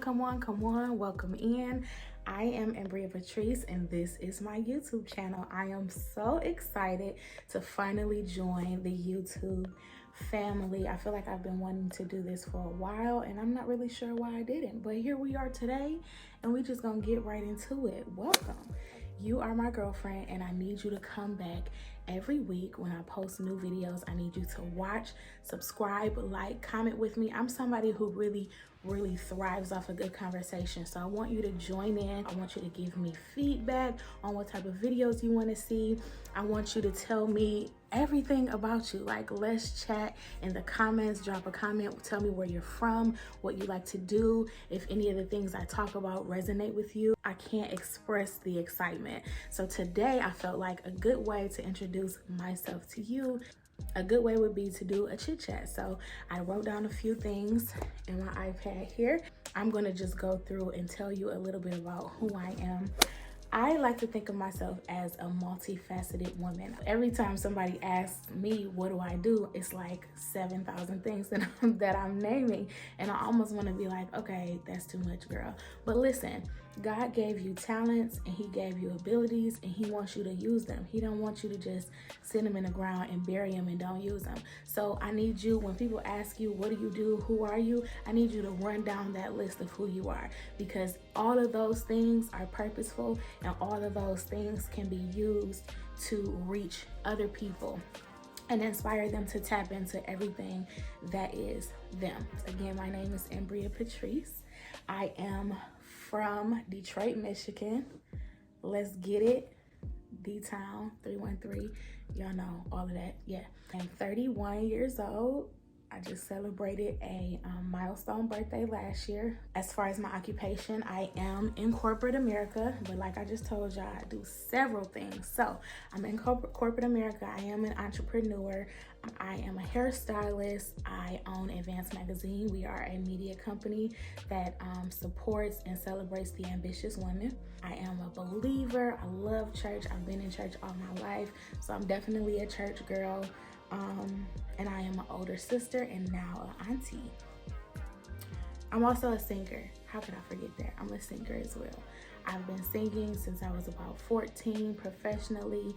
come on, welcome in. I am Ambrea Patrice and this is my YouTube channel. I am so excited to finally join the YouTube family. I feel like I've been wanting to do this for a while and I'm not really sure why I didn't, but here we are today and we just gonna get right into it. Welcome. You are my girlfriend and I need you to come back every week when I post new videos. I need you to watch, subscribe, like, comment with me. I'm somebody who really thrives off a good conversation. So I want you to join in. I want you to give me feedback on what type of videos you want to see. I want you to tell me everything about you. Like, let's chat in the comments. Drop a comment. Tell me where you're from, what you like to do. If any of the things I talk about resonate with you, I can't express the excitement. So today I felt like a good way to introduce myself to you. A good way would be to do a chit chat. So I wrote down a few things in my iPad here. I'm gonna just go through and tell you a little bit about who I am. I like to think of myself as a multifaceted woman. Every time somebody asks me, what do I do? It's like 7,000 things that I'm naming. And I almost wanna be like, okay, that's too much, girl. But listen, God gave you talents and he gave you abilities and he wants you to use them. He don't want you to just sit them in the ground and bury them and don't use them. So I need you, when people ask you, what do you do? Who are you? I need you to run down that list of who you are, because all of those things are purposeful and all of those things can be used to reach other people and inspire them to tap into everything that is them. Again, my name is Ambrea Patrice. I am from Detroit, Michigan. Let's get it. D-Town 313. Y'all know all of that. Yeah. I'm 31 years old. I just celebrated a milestone birthday last year. As far as my occupation, I am in corporate America, but like I just told y'all, I do several things. So I'm in corporate America. I am an entrepreneur. I am a hairstylist. I own Advanced Magazine. We are a media company that supports and celebrates the ambitious women. I am a believer. I love church. I've been in church all my life, so I'm definitely a church girl. And I am an older sister and now an auntie. I'm also a singer. How could I forget that? I'm a singer as well. I've been singing since I was about 14 professionally,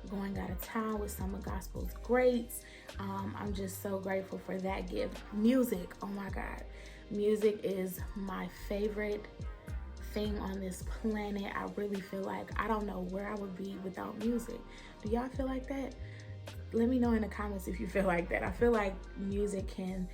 going out of town with some of gospel's greats. I'm just so grateful for that gift. Music, oh my God. Music is my favorite thing on this planet. I really feel like I don't know where I would be without music. Do y'all feel like that? Let me know in the comments if you feel like that. I feel like music can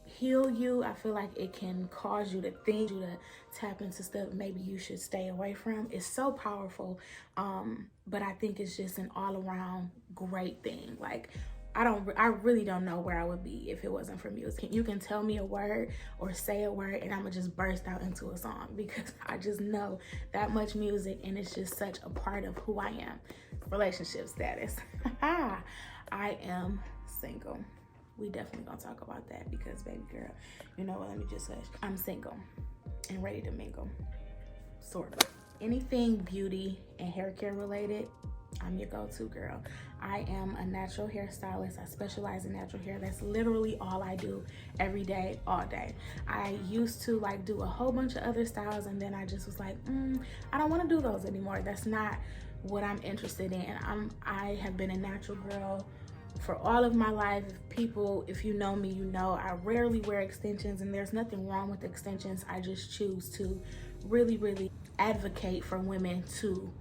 heal you. I feel like it can cause you to think, you to tap into stuff maybe you should stay away from. It's so powerful, but I think it's just an all-around great thing. Like, I really don't know where I would be if it wasn't for music. You can tell me a word or say a word and I'm gonna just burst out into a song because I just know that much music and it's just such a part of who I am. Relationship status. I am single. We definitely gonna talk about that because, baby girl, you know what, let me just say, I'm single and ready to mingle, sort of. Anything beauty and hair care related, I'm your go-to girl. I am a natural hairstylist. I specialize in natural hair. That's literally all I do every day, all day. I used to like do a whole bunch of other styles and then I just was like, I don't want to do those anymore. That's not what I'm interested in. I have been a natural girl for all of my life. People, if you know me, you know I rarely wear extensions and there's nothing wrong with extensions. I just choose to really advocate for women to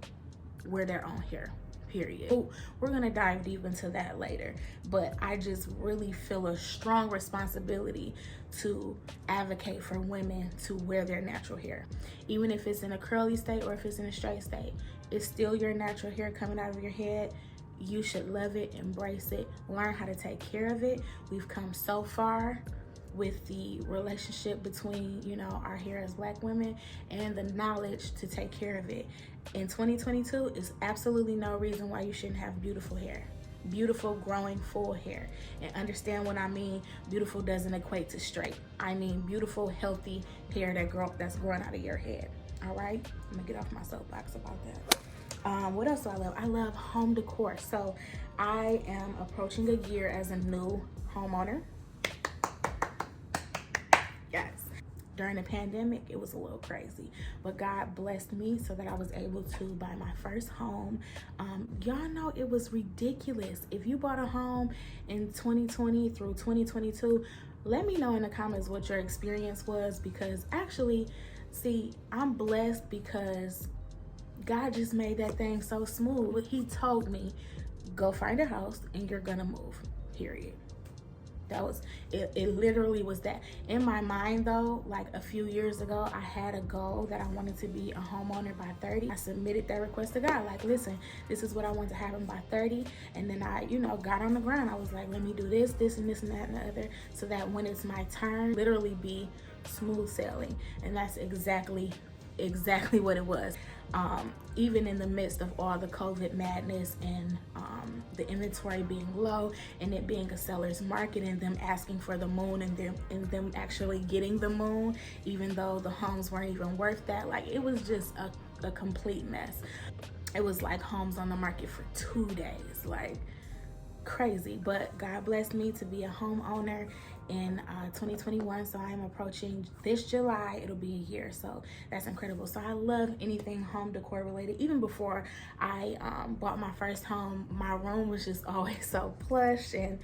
wear their own hair, period. We're gonna dive deep into that later, but I just really feel a strong responsibility to advocate for women to wear their natural hair. Even if it's in a curly state or if it's in a straight state, it's still your natural hair coming out of your head. You should love it, embrace it, learn how to take care of it. We've come so far with the relationship between, you know, our hair as Black women and the knowledge to take care of it. In 2022, is absolutely no reason why you shouldn't have beautiful hair. Beautiful, growing, full hair. And understand what I mean, beautiful doesn't equate to straight. I mean beautiful, healthy hair that's growing out of your head. All right? I'm gonna get off my soapbox about that. What else do I love? I love home decor. So I am approaching a year as a new homeowner. Yes. during the pandemic, it was a little crazy, but God blessed me so that I was able to buy my first home. Y'all know it was ridiculous. If you bought a home in 2020 through 2022, let me know in the comments what your experience was, because actually, see, I'm blessed because God just made that thing so smooth. He told me, go find a house and you're gonna move, period. That was it. It literally was that. In my mind though, like a few years ago, I had a goal that I wanted to be a homeowner by 30. I submitted that request to God, like, listen, this is what I want to happen by 30. And then I, got on the ground. I was like, let me do this, this, and this, and that, and the other, so that when it's my turn, literally be smooth sailing. And that's exactly what it was. Even in the midst of all the COVID madness and the inventory being low and it being a seller's market and them asking for the moon and them actually getting the moon, even though the homes weren't even worth that. Like, it was just a complete mess. It was like homes on the market for 2 days, like crazy. But God blessed me to be a homeowner in 2021, so I am approaching this July, it'll be a year, so that's incredible. So I love anything home decor related. Even before I bought my first home, my room was just always so plush and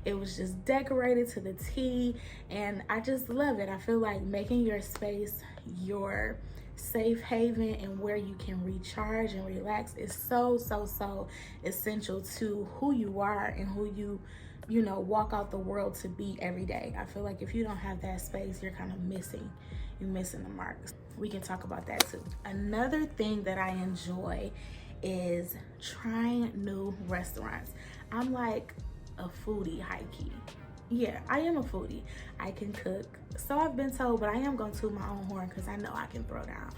it was just decorated to the T, and I just love it. I feel like making your space your safe haven and where you can recharge and relax is so essential to who you are and who you walk out the world to be every day. I feel like if you don't have that space, you're kind of missing the mark. We can talk about that too. Another thing that I enjoy is trying new restaurants. I'm like a foodie, high-key. Yeah, I am a foodie. I can cook, so I've been told, but I am gonna toot my own horn because I know I can throw down.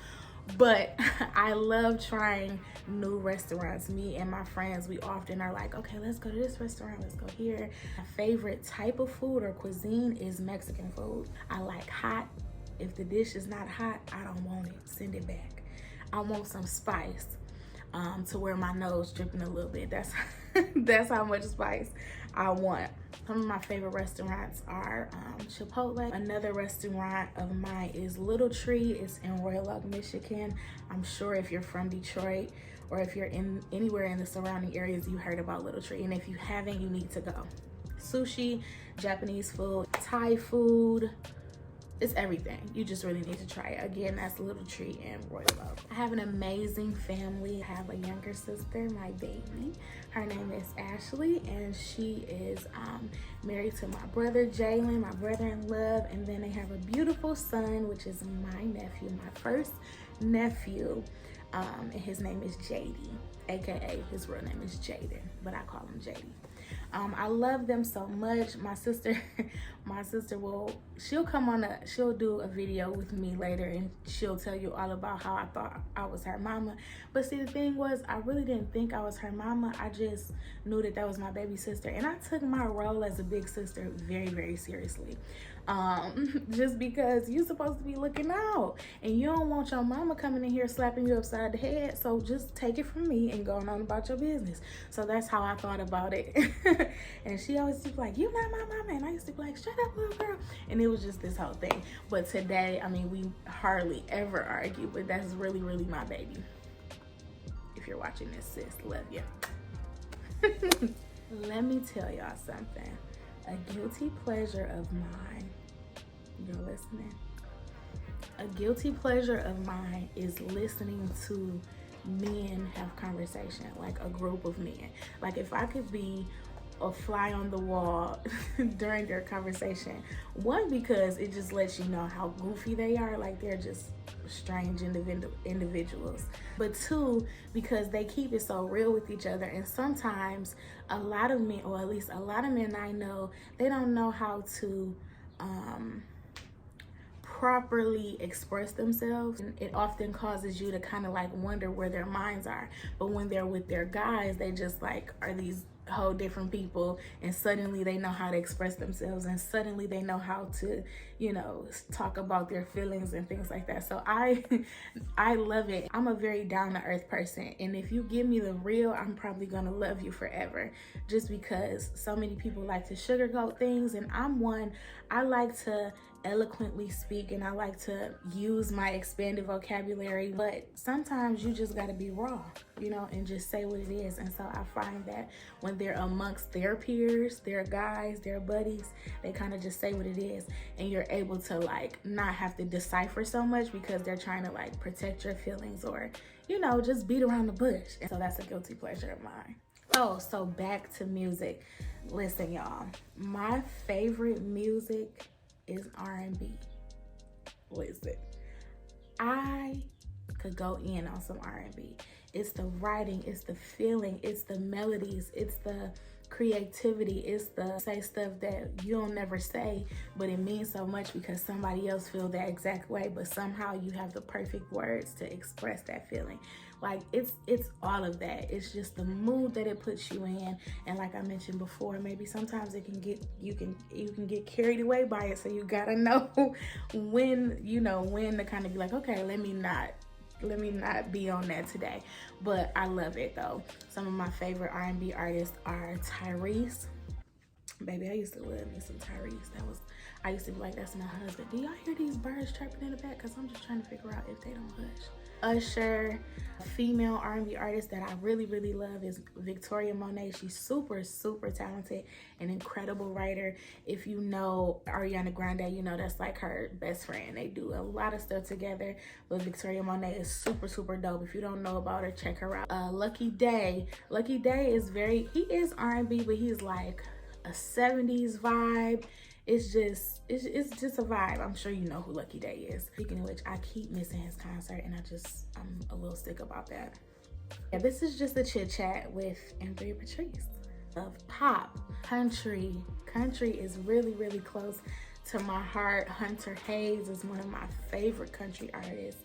But I love trying new restaurants. Me and my friends, we often are like, okay, let's go to this restaurant, let's go here. My favorite type of food or cuisine is Mexican food. I like hot. If the dish is not hot, I don't want it. Send it back. I want some spice to where my nose dripping a little bit. That's how much spice I want. Some of my favorite restaurants are Chipotle. Another restaurant of mine is Little Tree. It's in Royal Oak, Michigan. I'm sure if you're from Detroit or if you're anywhere in the surrounding areas, you heard about Little Tree. And if you haven't, you need to go. Sushi, Japanese food, Thai food. It's everything. You just really need to try it. Again, that's Little Tree and Royal Oak. I have an amazing family. I have a younger sister, my baby. Her name is Ashley, and she is married to my brother, Jalen, my brother-in-law. And then they have a beautiful son, which is my nephew, my first nephew. And his name is JD, AKA his real name is Jaden, but I call him JD. I love them so much. My sister she'll do a video with me later and she'll tell you all about how I thought I was her mama. But see, the thing was, I really didn't think I was her mama. I just knew that was my baby sister. And I took my role as a big sister very seriously. Just because you're supposed to be looking out and you don't want your mama coming in here slapping you upside the head. So just take it from me and go on about your business. So that's how I thought about it. And she always used to be like, "You not my mama," and I used to be like, "Shut up, little girl." And it was just this whole thing. But today, I mean, we hardly ever argue, but that's really my baby. If you're watching this, sis, love you. Let me tell y'all something. A guilty pleasure of mine, you're listening? A guilty pleasure of mine is listening to men have conversation, like a group of men. Like, if I could be a fly on the wall during their conversation, one, because it just lets you know how goofy they are, like they're just strange individuals, but two, because they keep it so real with each other. And sometimes a lot of men, or at least a lot of men I know, they don't know how to properly express themselves, and it often causes you to kind of like wonder where their minds are. But when they're with their guys, they just like are these whole different people, and suddenly they know how to express themselves, and suddenly they know how to, you know, talk about their feelings and things like that. So I I love it. I'm a very down to earth person, and if you give me the real, I'm probably gonna love you forever, just because so many people like to sugarcoat things, and I'm one. I like to eloquently speak, and I like to use my expanded vocabulary, but sometimes you just got to be raw, you know, and just say what it is. And so I find that when they're amongst their peers, their guys, their buddies, they kind of just say what it is, and you're able to like not have to decipher so much because they're trying to like protect your feelings, or, you know, just beat around the bush. And so that's a guilty pleasure of mine. Oh, so back to music. Listen, y'all, my favorite music is R&B. Listen, I could go in on some R&B. It's the writing, it's the feeling, it's the melodies, it's the creativity, it's the say stuff that you'll never say, but it means so much because somebody else feels that exact way, but somehow you have the perfect words to express that feeling. Like it's all of that. It's just the mood that it puts you in, and like I mentioned before, maybe sometimes it can get you can get carried away by it. So you gotta know when to kind of be like, okay, let me not be on that today. But I love it though. Some of my favorite R&B artists are Tyrese. Baby, I used to love me some Tyrese. I used to be like, that's my husband. Do y'all hear these birds chirping in the back? Because I'm just trying to figure out if they don't hush. Usher. A female R&B artist that I really, really love is Victoria Monet. She's super, super talented, an incredible writer. If you know Ariana Grande, you know that's like her best friend. They do a lot of stuff together, but Victoria Monet is super, super dope. If you don't know about her, check her out. Lucky Daye. Lucky Daye is he is R&B, but he's like a 70s vibe. It's just a vibe. I'm sure you know who Lucky Daye is. Speaking of which, I keep missing his concert, and I'm a little sick about that. Yeah, this is just a chit chat with Ambrea Patrice. Of pop, country is really, really close to my heart. Hunter Hayes is one of my favorite country artists.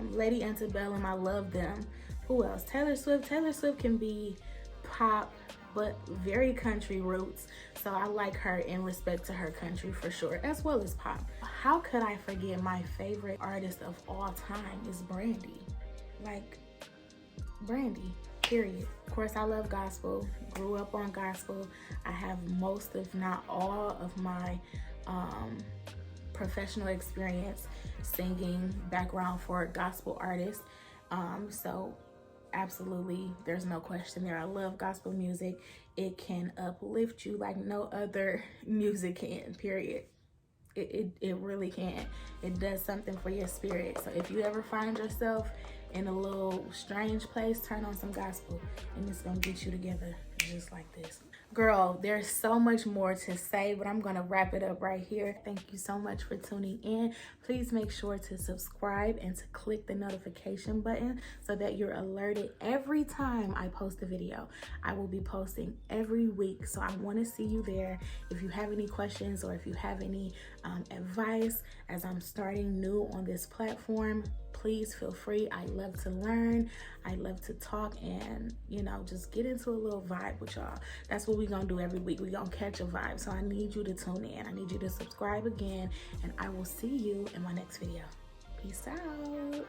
Lady Antebellum, I love them. Who else? Taylor Swift. Taylor Swift can be pop, but very country roots. So I like her in respect to her country for sure, as well as pop. How could I forget my favorite artist of all time is Brandy. Like, Brandy, period. Of course, I love gospel, grew up on gospel. I have most, if not all, of my professional experience singing background for gospel artists. So absolutely, there's no question there. I love gospel music. It can uplift you like no other music can, period. It really can. It does something for your spirit. So if you ever find yourself in a little strange place, turn on some gospel, and it's gonna get you together just like this. Girl, there's so much more to say, but I'm gonna wrap it up right here. Thank you so much for tuning in. Please make sure to subscribe and to click the notification button so that you're alerted every time I post a video. I will be posting every week, so I want to see you there. If you have any questions or if you have any advice as I'm starting new on this platform, please feel free. I love to learn. I love to talk and, you know, just get into a little vibe with y'all. That's what we're going to do every week. We're going to catch a vibe. So I need you to tune in. I need you to subscribe again, and I will see you in my next video. Peace out.